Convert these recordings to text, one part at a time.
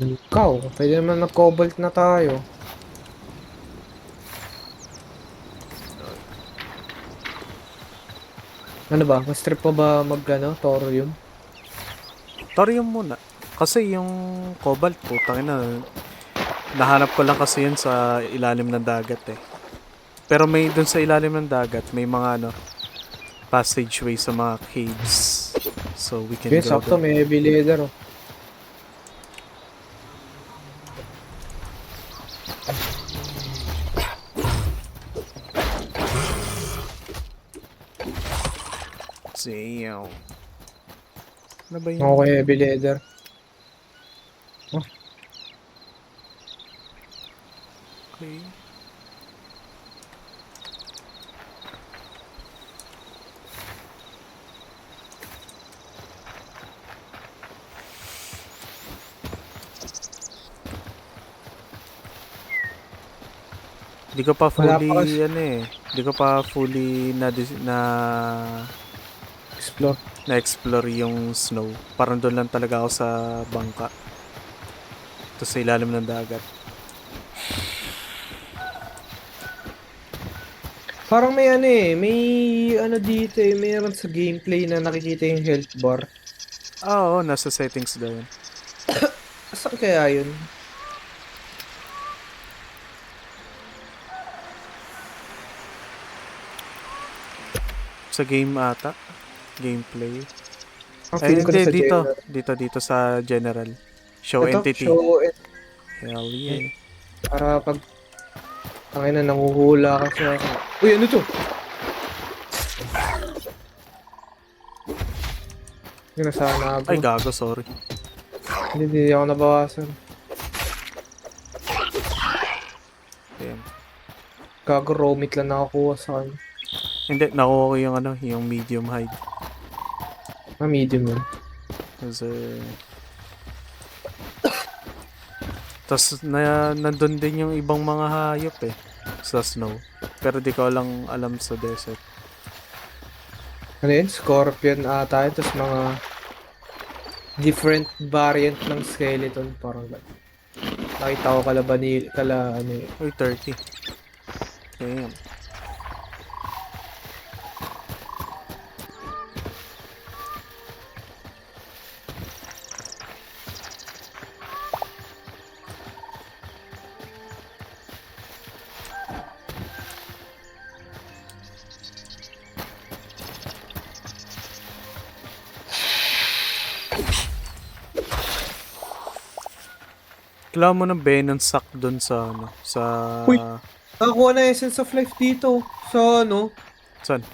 Ikaw, pwede naman mag-cobalt na tayo. Ano ba? Mas trip pa ba mag ano, thorium? Thorium muna. Kasi yung cobalt, putang ina, nahanap ko lang kasi yun sa ilalim ng dagat eh. Pero may dun sa ilalim ng dagat, may mga ano, passageway sa mga caves. So we can Yun, go sakto, there. may heavy leather, oh. Damn. Ano ba yung... Okay, heavy leather. Oh, Okay. Di ko pa wala pa kasi fully, ano eh, di ko pa fully explore. na-explore yung snow. Parang doon lang talaga ako sa bangka. Ito sa ilalim ng dagat. Parang may ano eh, may ano dito eh, mayroon sa gameplay na nakikita yung health bar. Ah, oo, nasa settings daw yun. Saan kaya yun? Sa game ata. Gameplay. Ang Ay, feeling ko na hindi. sa Dito. general. Dito sa general. Show Ito, entity. show it. Hell yeah. Para pag tangin na nanguhula ka sa... Uy, ano to? Yung nasa Ay, nagro. gago, sorry. Hindi ako nabawasan. Damn. Gago, raw meat lang nakakuha sa kanya. Hindi, nakuha ko yung ano, yung medium hide. Ah, medium yun. Kasi... Tas nandun din yung ibang mga hayop eh. Sa snow. Pero di ko lang alam sa desert. Ano yun? Scorpion ata yun. Tapos mga different variant ng skeleton. Parang gano'n. Nakita ko ano yun. Uy, 30. Damn. Kailangan mo ng venom sack dun sa ano, sa... Uy! Nakakuha na Essence of Life dito. Sa ano? Saan?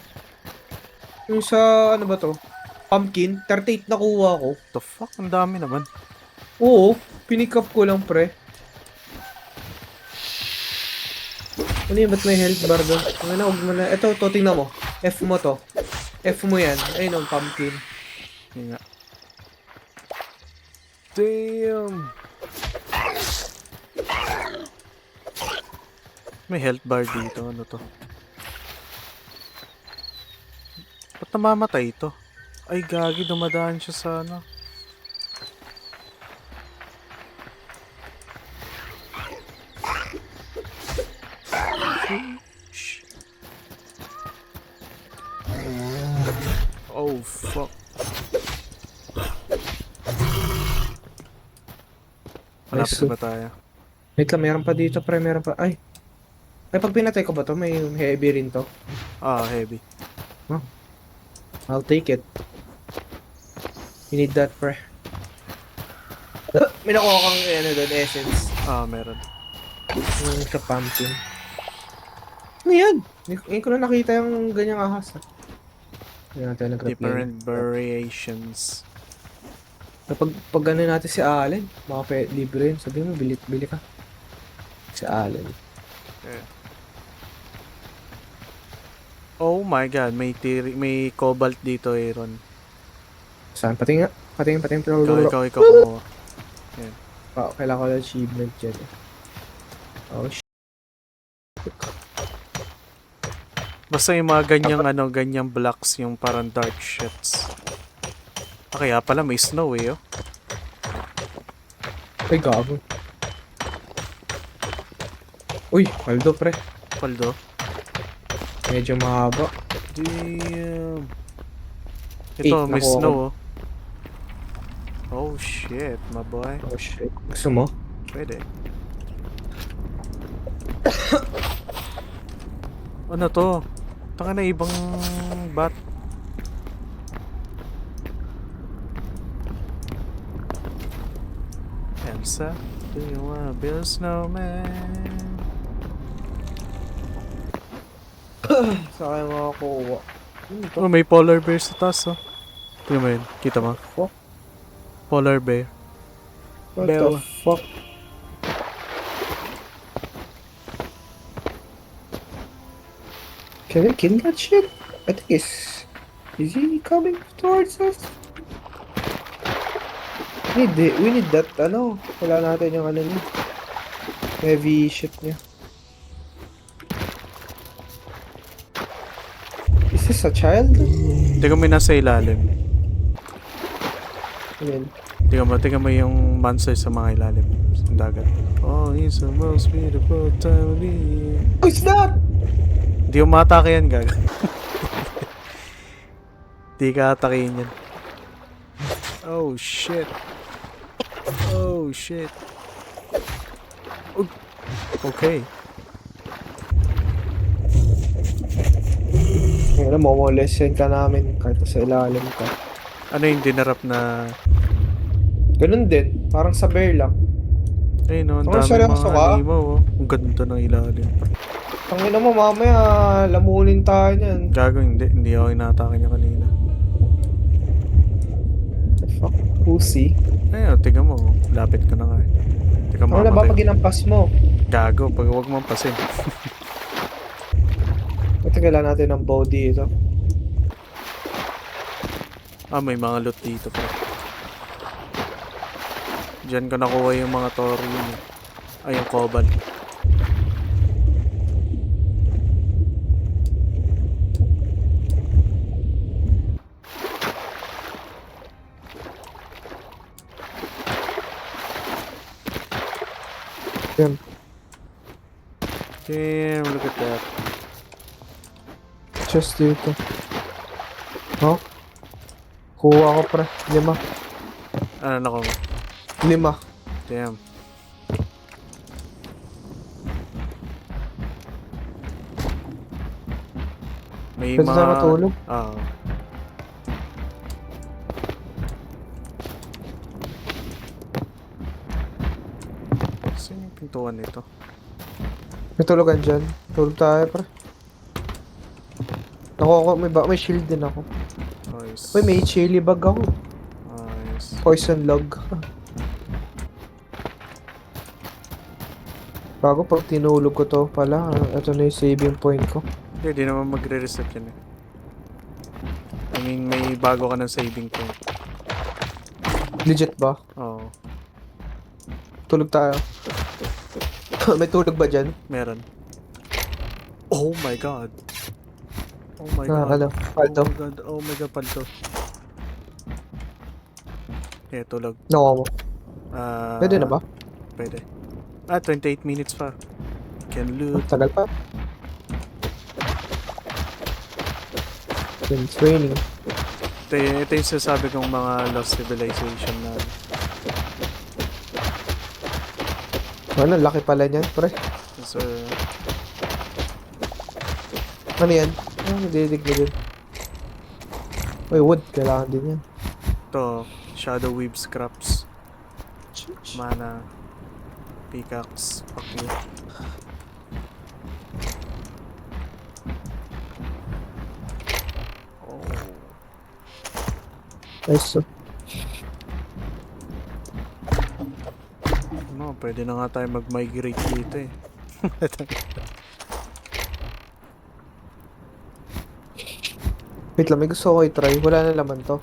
Yung sa ano ba to? Pumpkin. 38 nakuha ko. The fuck? Ang dami naman. Oo. Pinick up ko lang pre. Ano yun? Ba't may health bar doon? Ano, huwag mo na. Ito, to, tingnan mo. F mo to. F mo yan. Ayun ang pumpkin. Yun nga. Damn! May health bar dito. Ano to? Ba't namamatay ito? Ay, gagi. Dumadaan siya sa ano. Shh. Oh, fuck. Malapit Nice. na ba tayo? Wait lang, meron pa dito pre. Meron pa. Ay. Ay, pag pinatay ko ba to? May heavy rin to. Ah, heavy. Oh, I'll take it. You need that pre. May nakuha kang ano doon, essence. Ah, meron. Yung sa pumpkin. Ano yan? Ngayon ko na nakita yung ganyang ahas. Hindi natin nag-reply. Different variations. Pag ano natin si Allen, baka libre yun. Sabi mo, bili ka. Si Allen. Yeah. Oh my god, may cobalt dito, Aaron. Saan? Pati nga. Pati Ikaw kumuha. Yan. Kailangan ko ng achievement dyan. Oh, Basta yung mga ganyang blocks, yung parang dark shits. Ah, kaya pala may snow eh, oh. Ay, gago. Uy, paldo pre. Paldo. Medyo mahaba. Damn. 8 Ito, may nakuha ko. snow oh. Oh shit, my boy. Oh shit. Gusto mo? Pwede. Ano to? Taka na ibang bat. Elsa, do you wanna build a snowman? Sa akin makakuha. Ano to? Oh, may polar bear sa taas oh. Tingnan mo yun. Kita mo? Fuck? Polar bear. What the Bella. fuck? Can we kill that shit? I think is he coming towards us? We need that, ano, wala natin yung ano niya. Heavy shit niya. Is this a child? Tingnan mo yung nasa ilalim. Ayan. Tingnan mo yung monster sa mga ilalim. Sa dagat. Oh, it's the most beautiful time of the year. Oh, it's that! Hindi yung matake yan, gaga. Di ka atakin yan. Oh, shit. Oh, shit. Oh. Okay. Ngayon na, mamolesen ka namin kahit sa ilalim ka. Ano yung dinarap na... Ganun din, parang sa bear lang. Ay no, ang Oh, dami seryoso mga ka? halimaw oh. Ang ganda ng ilalim. Tangina mo, mamaya lamunin tayo niyan. Gago, hindi ako inatake niya kanina. The fuck, pussy. Ay, tingnan mo. Lapit ka na nga eh. Tingnan mo, Ano na ba pag ginampas mo? Gago, pag huwag mong pasin. Ito kailangan natin ng bow dito. Ah, may mga loot dito pa. Diyan ko nakuha yung mga thorium. Ay, yung cobalt. Yan. Damn, look at that. Just dito. Oh? Kuha ko pre. 5. Ano na ko? 5. Damn. May Pwede tayo matulog? Oo. Saan yung pintuan nito? May tulugan dyan. Tulog tayo pre. Nakuha ko, may shield din ako. Nice. Uy, may chili bag ako. Nice. Poison log. Bago pag tinulog ko to pala, ito na yung saving point ko. Hindi naman magre-reset yan eh. I mean, may bago ka ng saving point. Legit ba? Oo. Tulog tayo. May tulog ba dyan? Meron. Oh my god. Oh my Ah, god. ano? Paldo? Oh my god. Oh my god, paldo. Eh, tulog. Nakuha mo. Pwede na ba? Pwede. 28 minutes pa. Can loot. Tagal pa. It's raining. Ito yung sasabi kong mga lost civilization na Ano, laki pala niyan, pre. so, Ano yan? Ah, nadidig na din. Uy, wood. Kailangan din yan. ito, shadow weave scraps, mana, pickaxe, fuck you. Oh. Nice. No, pwede na nga tayo mag-migrate dito eh. Wait lang, may gusto ko i-try. Wala na laman to.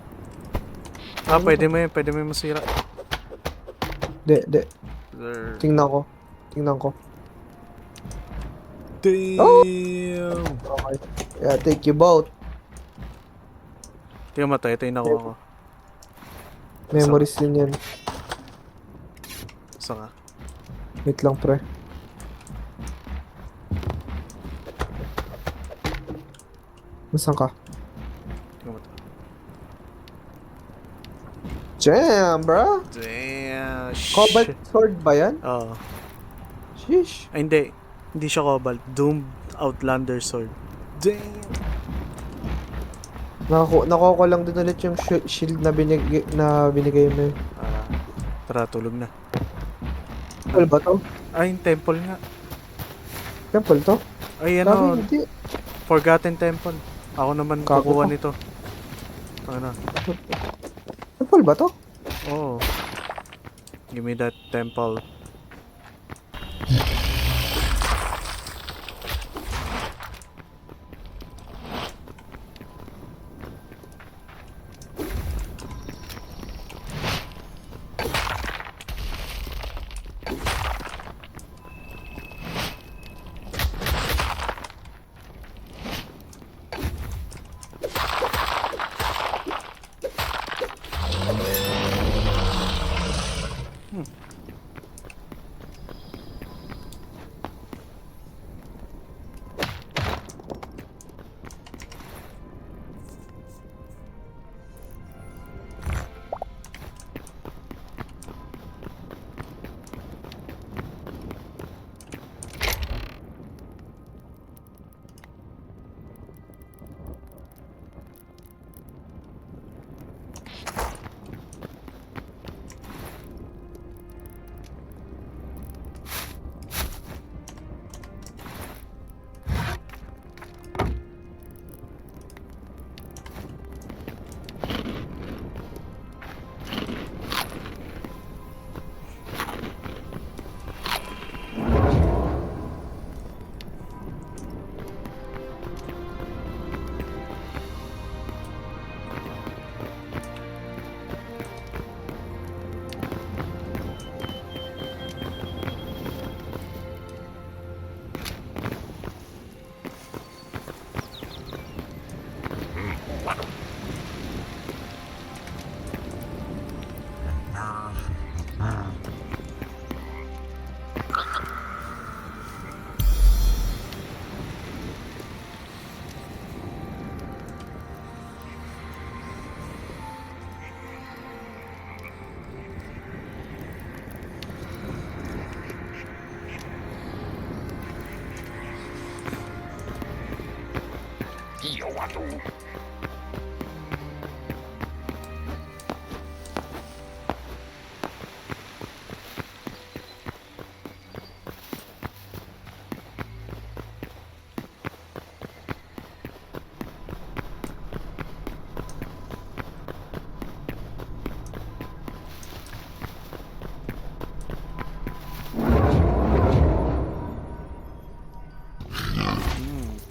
Ah, pwede mo yung masira. De. There. Tingnan ko. Tingnan ko. Damn! Okay. Yeah, take you both. Tingnan mo to, ito yung nakuha ko. Memories din yan. Saka. Wait lang, pre. Nasaan ka? Tingnan mo to. Damn, bro! Damn. Cobalt sword ba yan? Oo. Sheesh. Ay, hindi. Hindi siya Cobalt. Doomed Outlander Sword. Damn. Nakuha ko lang din ulit yung shield na binigay mo. Ah, tara, tulog na. Temple ba to? Ay, yung temple nga. Temple to? Ay, Sabi ano, hindi. Forgotten Temple. Ako naman Kago kukuha to. nito. Ano? Temple ba to? Oh. Give me that temple.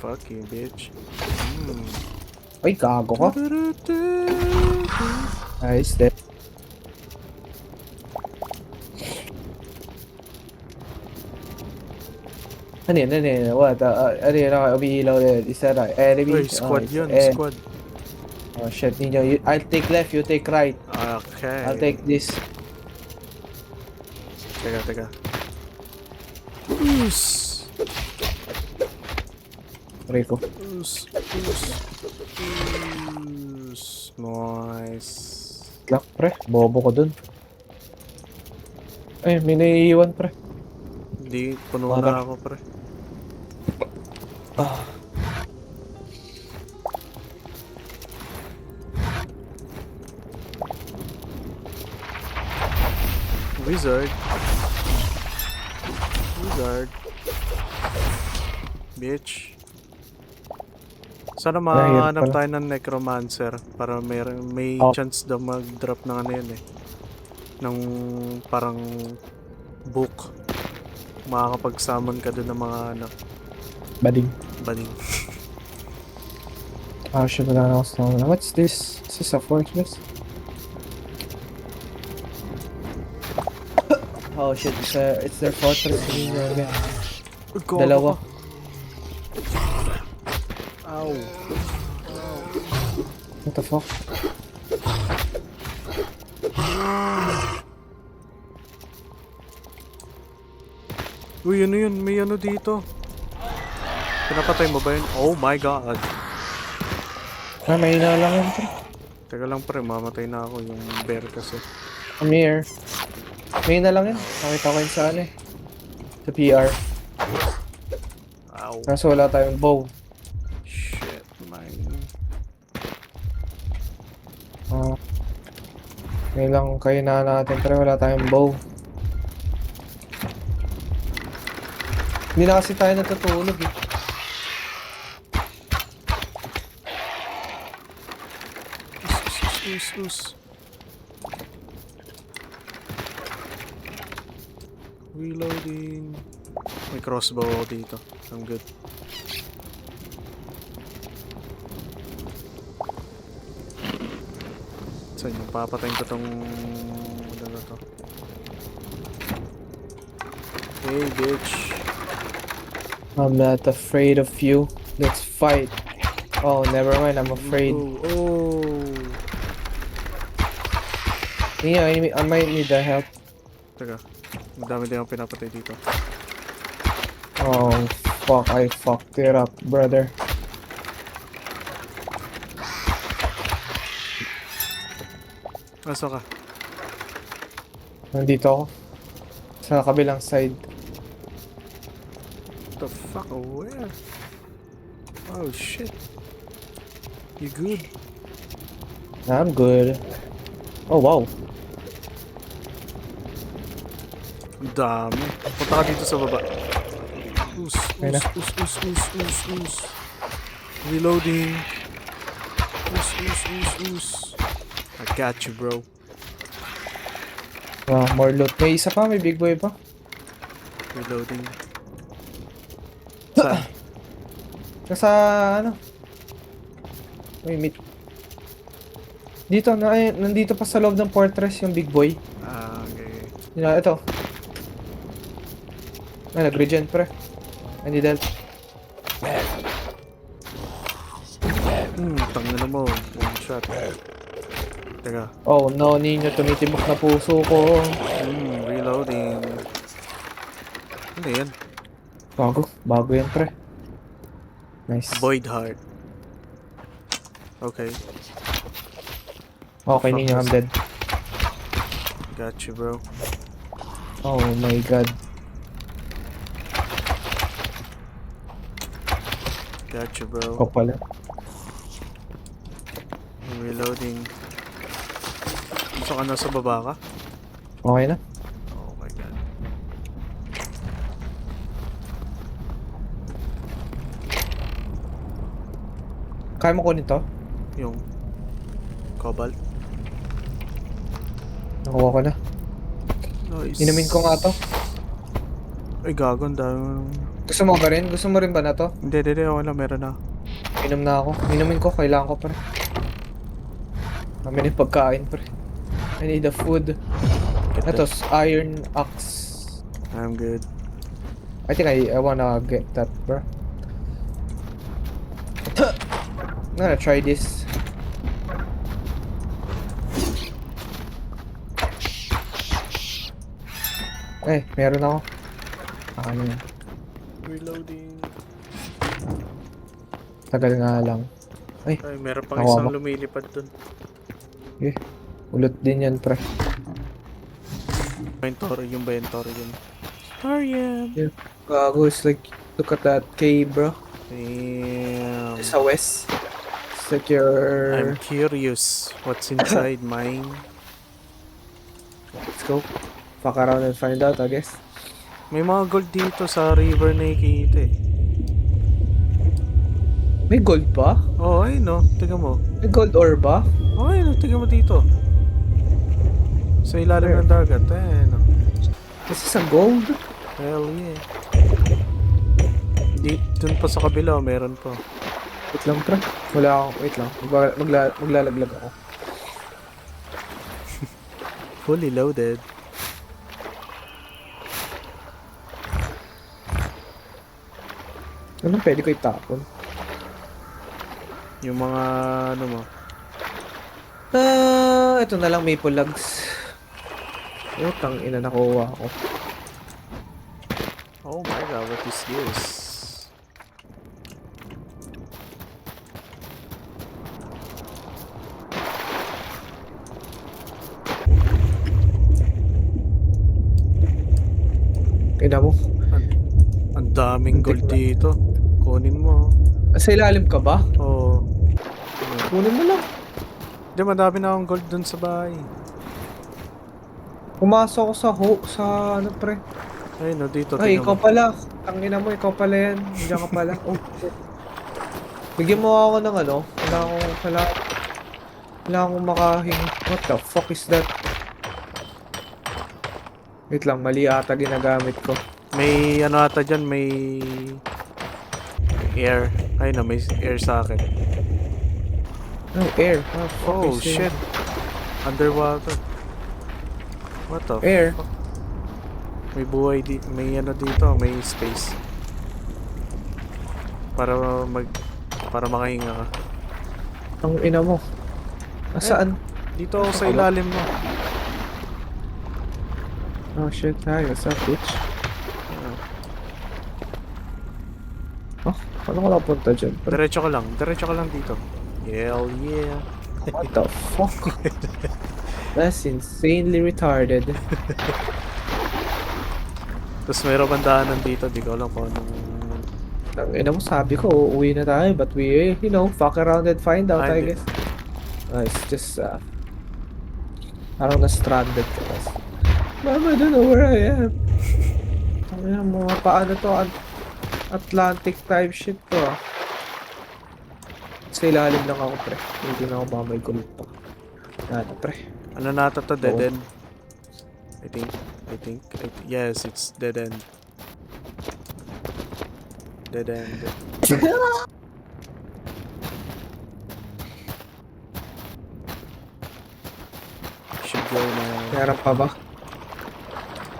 Fuck you, bitch. Ay, gago ka. Nice, dead. Ano yun? Ano yun? What? Ano yun? Umiilaw na yun. Is that an enemy? Uy, squad yun, eh. squad. Oh shit, Ninyo. I'll take left, you take right. Okay. I'll take this. Teka. Oos! Rico. Oos. Nice. Lock, pre. Bobo ko dun. Ay, may naiiwan, pre. Hindi, puno na ako, pre. Ah. Wizard. Bitch. Sana makahanap tayo ng necromancer para may chance daw mag-drop ng ano yun eh. Ng parang book. Makakapag-summon ka doon ng mga ano. Bading. Oh shit, wala na ako sa tama. What's this? Is this a fortress? Oh shit, it's their fortress. Dalawa. Ow. What the fuck? Uy, ano yun? May ano dito. Pinapatay mo ba yun? Oh my god. May na lang yun, pre. Teka lang pre, mamatay na ako yung bear kasi. Come here. May na lang yun. Nakita ko yun sa ano eh. Sa PR. Ow. Kaso wala tayong bow. Shit, man. Oh. Ngayon lang kayo na natin, pero wala tayong bow. Hindi na kasi tayo natutulog eh. Us. Reloading. May crossbow ako dito. I'm good. Saan yung papatayin ko tong... Ano na to? Hey, bitch. I'm not afraid of you. Let's fight. Oh, never mind. I'm afraid. Oh. Yeah, I might need the help. Teka. Ang dami din ang pinapatay dito. Oh, fuck. I fucked it up, brother. Asa ka? Nandito ako. Sa kabilang side. What the fuck? Where? Oh shit. You good? I'm good. Oh, wow. Ang dami. Punta ka dito sa baba. Ayun na. Us. Reloading. Us. I got you, bro. More loot. May isa pa, may big boy pa. Reloading. Saan? Nasa, ano? May meat. Dito, nandito pa sa loob ng fortress yung big boy. Ah, okay. Ito. Ay, nag-regen, pre. I need help. Tangina mo. One shot. Teka. Oh no, ninyo, tumitibok na puso ko. Reloading. Ano yan? Bago yan, pre. Nice. Void Heart. Okay. Okay, Fuck ninyo, I'm this. dead. Got you, bro. Oh my god. Got you, bro. Ako pala. Reloading. Gusto ka nasa baba ka? Okay na. Oh my god. Kaya mo kunin to? Yung cobalt. Nakuha ko na. Nice. Inumin ko nga to. Ay, gago. Ang dami. Gusto mo ba rin? Gusto mo rin ba na to? Hindi. Wala. Meron na. Inom na ako. Inumin ko. Kailangan ko, pre. Kami na yung pagkain, pre. I need the food. Get Ito, that. iron axe. I'm good. I think I wanna get that, bro. I'm gonna try this. Meron ako. Ano yan? Reloading. Tagal nga lang. Ay, meron pang Nakuha isang mo? lumilipad dun. Ulot din yan, pre. Yung Bentor yun. Ariam. Gago, it's like, look at that cave, bro. Damn. Sa west. It's like your... I'm curious. What's inside mine? Let's go. Fuck around and find out, I guess. May mga gold dito sa river na ikita eh. May gold ba? Oh, ayun no. Tingnan mo. May gold ore ba? Oh, ayun no. Tingnan mo dito. Sa ilalim ng dagat. Ayun no. This is a gold? Hell yeah. Dun pa sa kabila, meron pa. Wait lang, pre. Wala ako. Wait lang. Maglalaglag ako. Fully loaded. Ano pwede ko itapon? Yung mga ano mo. Ito na lang maple logs. Utang ina, nakuha ako. Oh my god, what is this? Ina mo. Ang, ang daming Antik gold na. dito. Kunin mo. Sa ilalim ka ba? Oh. Kunin mo lang. Di, madami na akong gold dun sa bahay. Pumasok ko sa ano pre. Ayun, no, dito, Ay, tingnan mo. ikaw pala. Tangina mo, ikaw pala yan. Nandiyan ka pala. Oh, shit. Bigyan mo ako ng ano. Kailangan kong makahingi. What the fuck is that? Wait lang, mali ata ginagamit ko. May ano ata dyan, may air. Ayun na, may air sa akin. No, air. What the fuck Oh, is shit. Underwater. What the Air. fuck? May buhay may ano dito, may space. Para para makahinga ka. Ang ina mo. Nasaan? Dito ako sa ilalim mo. Oh shit, hi, what's up, bitch? Oh, paano ko napunta dyan? Diretso ka lang dito. Hell yeah. What the fuck? That's insanely retarded. Tapos mayroon bang daanan dito, di ko alam kung anong... Ang ina mo, sabi ko, uuwi na tayo, but we, fuck around and find out, I hindi. guess. It's just, parang na-stranded ka kasi. Mama, I don't know where I am. Ang ina, mga paano to, Atlantic type shit to, ah. Sa ilalim lang ako, pre. Hindi na ako mamay kulit pa. Yan, pre. Ano nata to, dead Oo. end? I think, yes, it's dead end. Dead end. Should go na. Meron pa ba?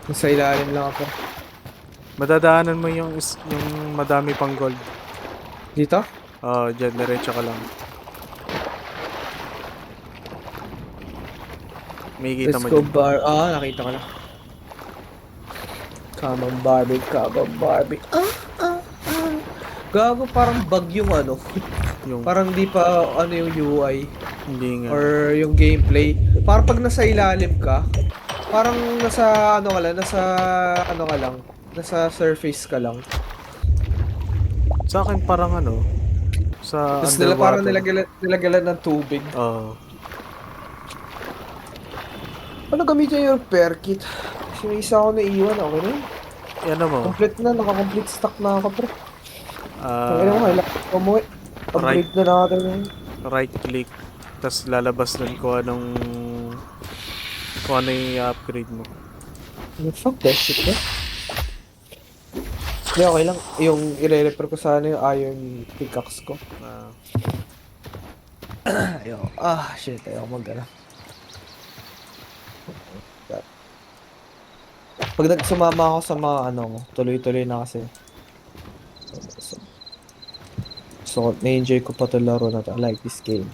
Nasa ilalim lang ako. Madadaanan mo yung madami pang gold. Dito? Oh, dyan, diretso ka lang. May kita Let's mo go dyan. bar. Ah, nakita ko na. Come on, Barbie. Come on, Barbie. Gago, parang bug yung ano. Yung, Parang di pa ano yung UI hindi nga. or yung gameplay. Parang pag nasa ilalim ka, parang nasa ano ka lang, nasa surface ka lang. Sa akin parang ano, sa Tapos parang underwater. nilagalan ng tubig. Oh, Ano gamitin yung repair kit? Kasi may isa ako naiwan, okay na yun. ano mo, Complete na, naka-complete stock na ako, pre. Ang ina mo, ah, kailangan ko umuwi. Upgrade na natin yun. right click, tas lalabas dun kung ano yung i-upgrade mo. Fuck that shit, bro. Hindi, okay lang. Yung i-repair ko sana yung iron pickaxe ko. Ah, Ayoko. Shit. Ayoko mag-ano. Pag sumama ako sa mga ano, tuloy-tuloy na kasi. So, na-enjoy ko pa ito laro na to. I like this game.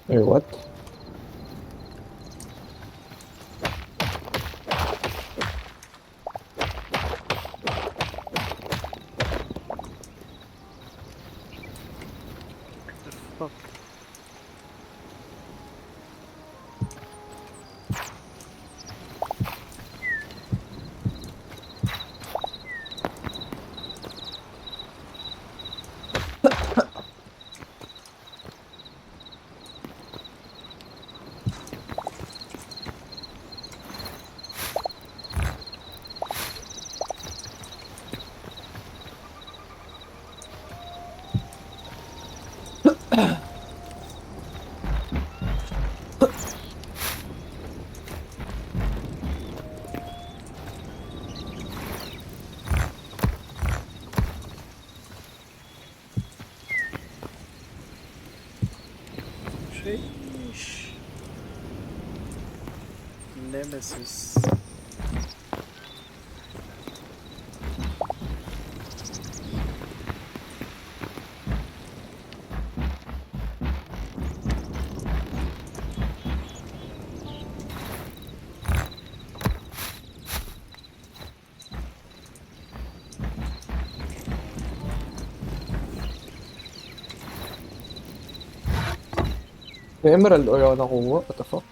Or what? fuck. Fish. Nemesis. May emerald ore ako nakuha. What the fuck?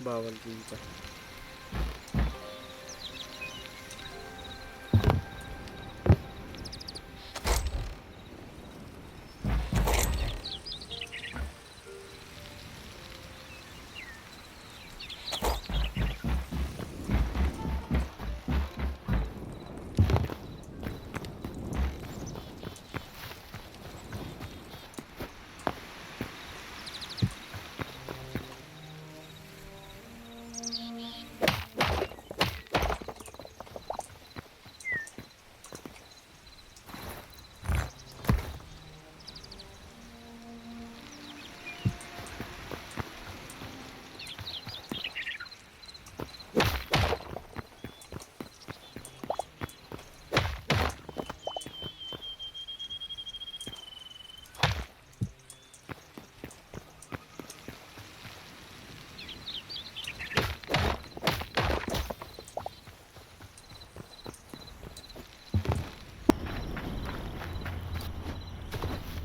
Bawal dito.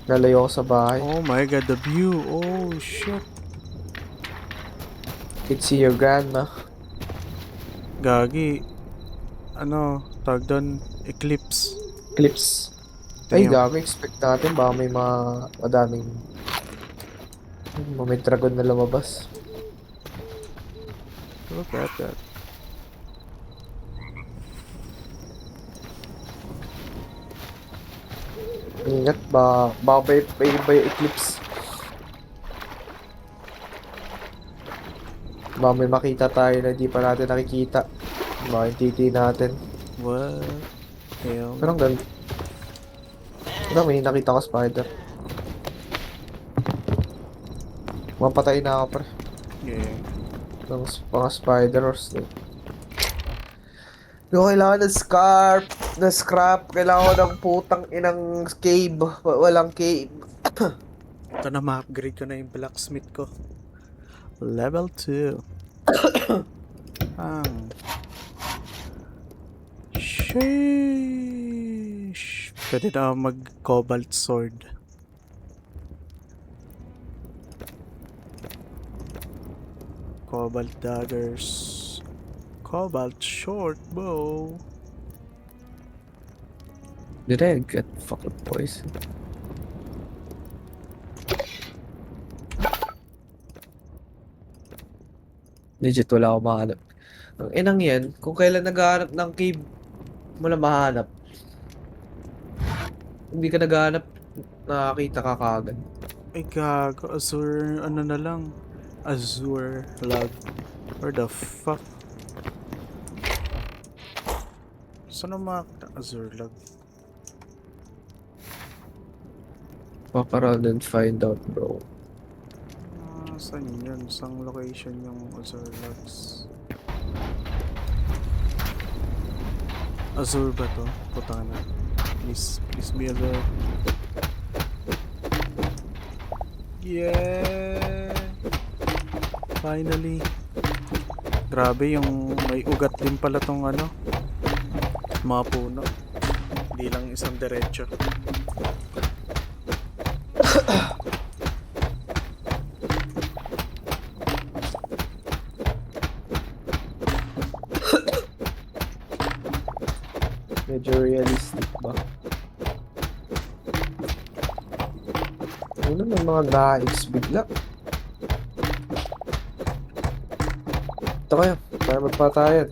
Nalayo ako sa bahay. Oh my god, the view. Oh shit. Could see your grandma. Gagi. Ano, tag doon, eclipse. Clips. Ay, Damn. gago. Expect natin. Baka may madaming... May dragon na lumabas. Look at that. Ingat ba? Baka ba yung eclipse? Baka may makita tayo na di pa natin nakikita. Baka yung titi natin. What? Hell. Pero ang ganda. Pero may nakita ko spider. Mapatay na ako pre. Yeah. Ng mga spider or snake. Yung kailangan ng scarp, na scrap, kailangan ko ng putang inang cave. Walang cave. Ito na, ma-upgrade ko na yung blacksmith ko. Level 2. Sheesh. Pwede na ako mag-cobalt sword. Cobalt daggers. Cobalt short bow. Did I get fucking poison? Legit wala ako mahanap. Ang inang yan, kung kailan naghahanap ng cave, mo lang mahanap. Hindi ka naghahanap, nakakita ka kagad. Ay gago, Azure, ano na lang. Azure lag. Where the fuck? Saan ang makakita Azure lag? Walk around and find out, bro. Saan yun? Saan location yung Azure lags? Azure ba to? Putang na. Please be Azure. Yeah! Finally. Grabe yung may ugat din pala tong ano. Mga puno. Hindi lang isang diretso. Medyo realistic ba? Ano may mga guys bigla? Ito kayo, para magpatayan.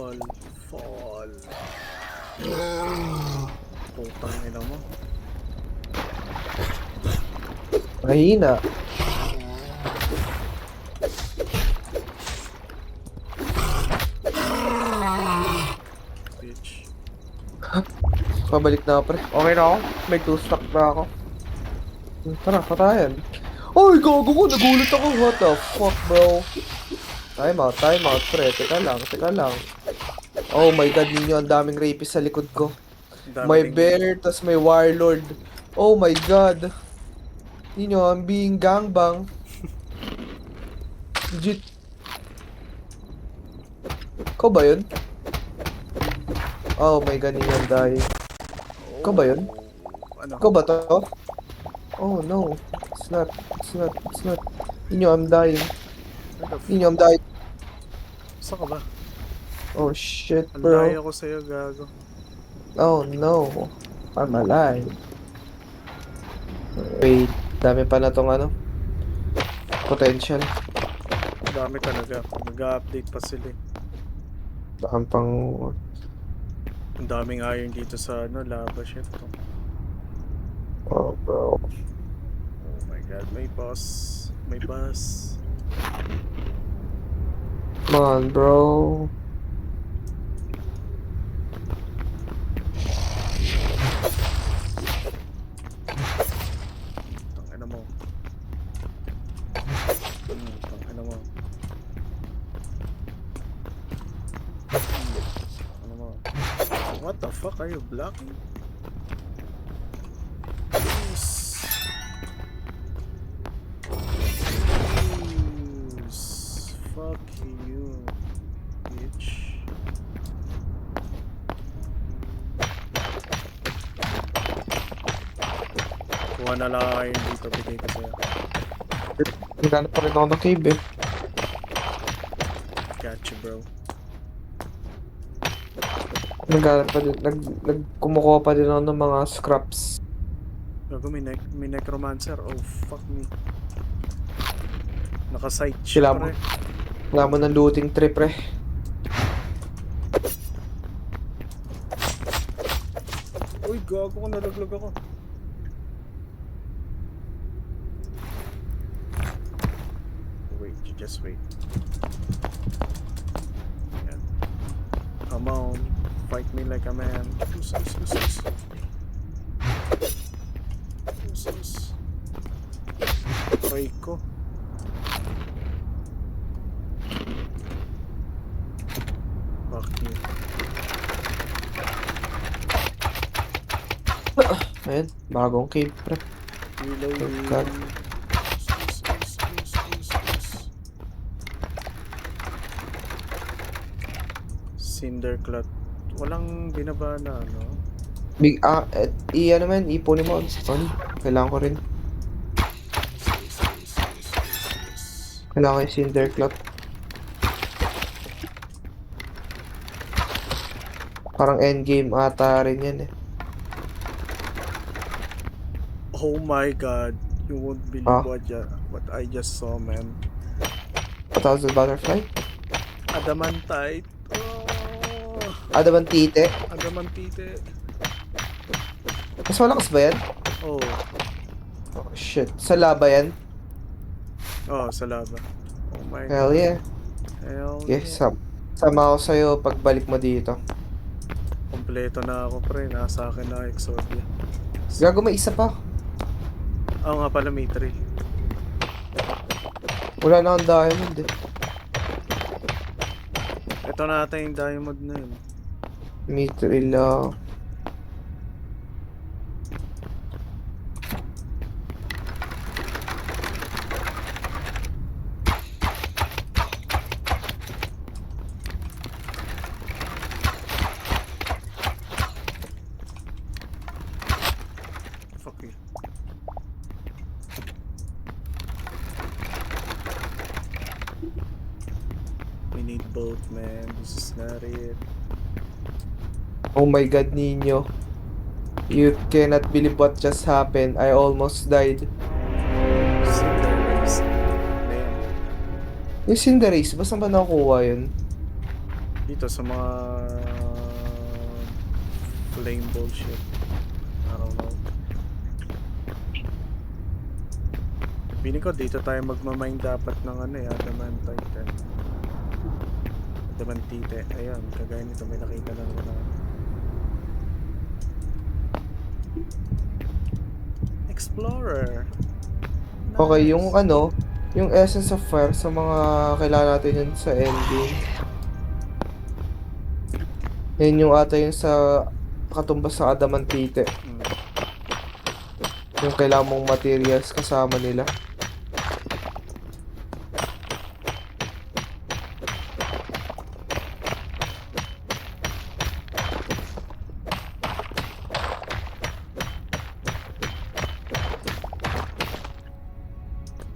Fall. Fall. Putang ina mo. Mahina. Bitch. Pabalik na pre. Okay na ako. May 2 stock na ako. Tara, patayan. Ay, gago ko. Nagulat ako. What the fuck, bro? Time out, pre. Teka lang. Oh my god, ninyo. Ang daming rapist sa likod ko. May bear, tas may warlord. Oh my god. Ninyo, I'm being gangbang. Legit. Ikaw ba yun? Oh my god, ninyo, I'm dying. Ikaw ba yun? Ano? Ikaw ba to? Oh no. It's not. Ninyo, I'm dying. Ninyo, I'm dying. Saan ka ba? Oh shit, Ang bro. layo ko sa'yo, gago. Oh no. I'm alive. Wait, dami pa na tong ano. Potential. Ang dami talaga. Nag-update pa sila eh. Baka pang... Ang daming iron dito sa ano, lava shit. Oh bro. Oh my god, may boss. May boss. Come on, bro. Tangina mo. Tangina mo. Tangina mo. What the fuck are you blocking? Please. Please. Fuck you, bitch. Kuha na lang kayo dito, bigay ko sa'yo. Naghanap pa rin ako ng cave eh. Gotcha, bro. Naghanap pa din, kumukuha pa din ako ng mga scraps. Gago, may necromancer. Oh, fuck me. Naka-sight Sila siya, mo. pre. Wala mo ng looting trip eh. Uy, gago ko, nalaglag ako. Wait, just wait. Yan. Come on, fight me like a man. Sus. Aray ko. Fuck you. Ayan, bagong cave pre. Reloading. God. Cinderclot. Walang binaba na ano. Big, ano man, ipunin mo. Sorry, kailangan ko rin. Kailangan ko yung Cinderclot. Parang endgame ata rin yan eh. Oh my god. You won't believe Ah. what I just saw, man. What was the butterfly? Adamantite. Oh, Adamantite. adamantite. Mas malakas ba yan? Oh. Oh shit. Sa laba yan? Oh, sa lava. Oh my Hell god. yeah. Hell Yes, yeah. sama ako sa'yo pagbalik mo dito. Kompleto na ako, pre. Nasa akin na Exodia. Gago, may isa pa. Oo nga pala, may 3. Wala na akong diamond eh. Ito na ata yung diamond na yun. Mithril lang. Fuck you. We need both, man. This is not it. Oh my god, Nino. You cannot believe what just happened. I almost died. Cinder race. Damn. Yung Cinderace, basta ba nakukuha yun? Dito sa mga flame bullshit. I don't know. Feeling ko dito tayo magmamine dapat ng ano eh, adamantite. Adamantite. Ayun, kagaya nito may nakita lang na Explorer. Okay, Nice. yung ano, yung Essence of Fire sa mga kailangan natin yun sa endgame. Yan yung ata yun sa katumbas sa Adamantite. Mm. Yung kailangan mong materials kasama nila.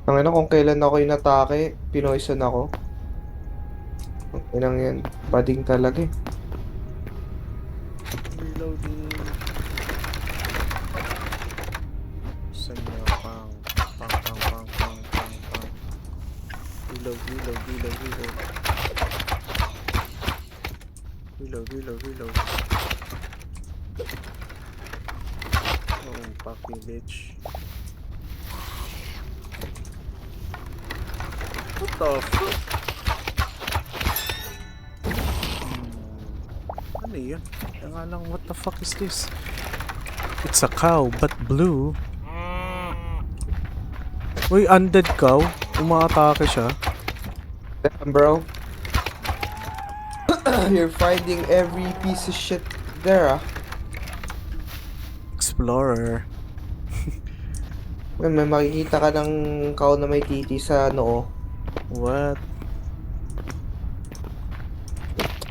Ang ina, kung kailan ako inatake, pinoison ako. Ang inang yan, bading talaga eh. Reloading. Sanya pang pang pang pang pang pang pang. Reload, reload, reload, reload. Reload, reload, reload. Oh, fucking bitch. What the fuck? Ano yun? Kaya nga lang, what the fuck is this? It's a cow, but blue. Uy, undead cow. Umaatake siya. Damn, bro. You're finding every piece of shit there, ah. Explorer. May makikita ka ng cow na may titi sa noo. What?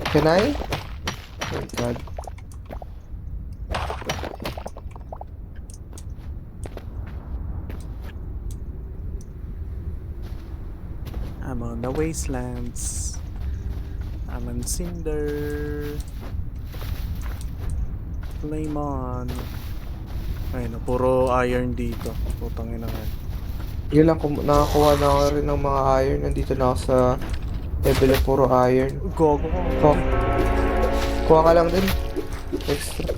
Can I? Oh my god. I'm on the wastelands. I'm on cinder. Flame on. Ayun, puro iron dito. Putang ina nga. Yun lang, nakakuha na ako rin ng mga iron. Nandito na ako sa level of puro iron. Gogo ko. Oh. Kuha ka lang din. Extra.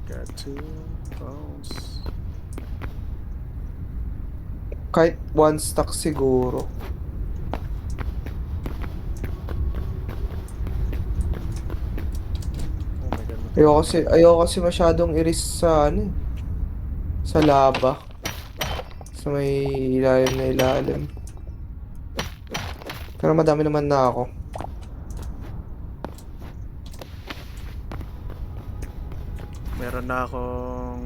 Got 2 bones. Kahit one stack siguro. Oh my god. Ayoko kasi masyadong i-risk sa ano eh, sa lava. Sa may ilalim na ilalim. Pero madami naman na ako. Meron na akong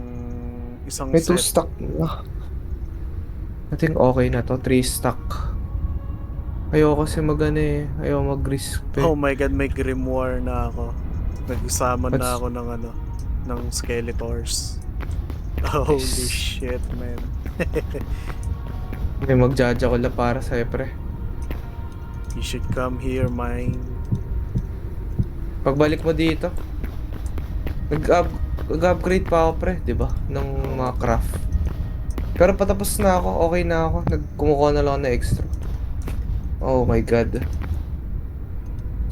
isang May 2 set. stack na. I think okay na to. 3 stack. Ayoko kasi mag-ano eh. Ayoko mag-risk pa eh. Oh my god, may grimoire na ako. Nag-summon na What's- ako ng ano, ng Skeletors. Holy shit, man. May mag-judge ako lang para sa'yo, pre. You should come here, mine. Pagbalik mo dito, nag-upgrade pa ako, pre, di ba? Ng mga craft. Pero patapos na ako, okay na ako. Kumukuha na lang ako na extra. Oh my god.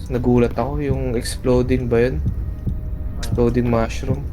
Nagulat ako, yung exploding ba yun? Exploding mushroom.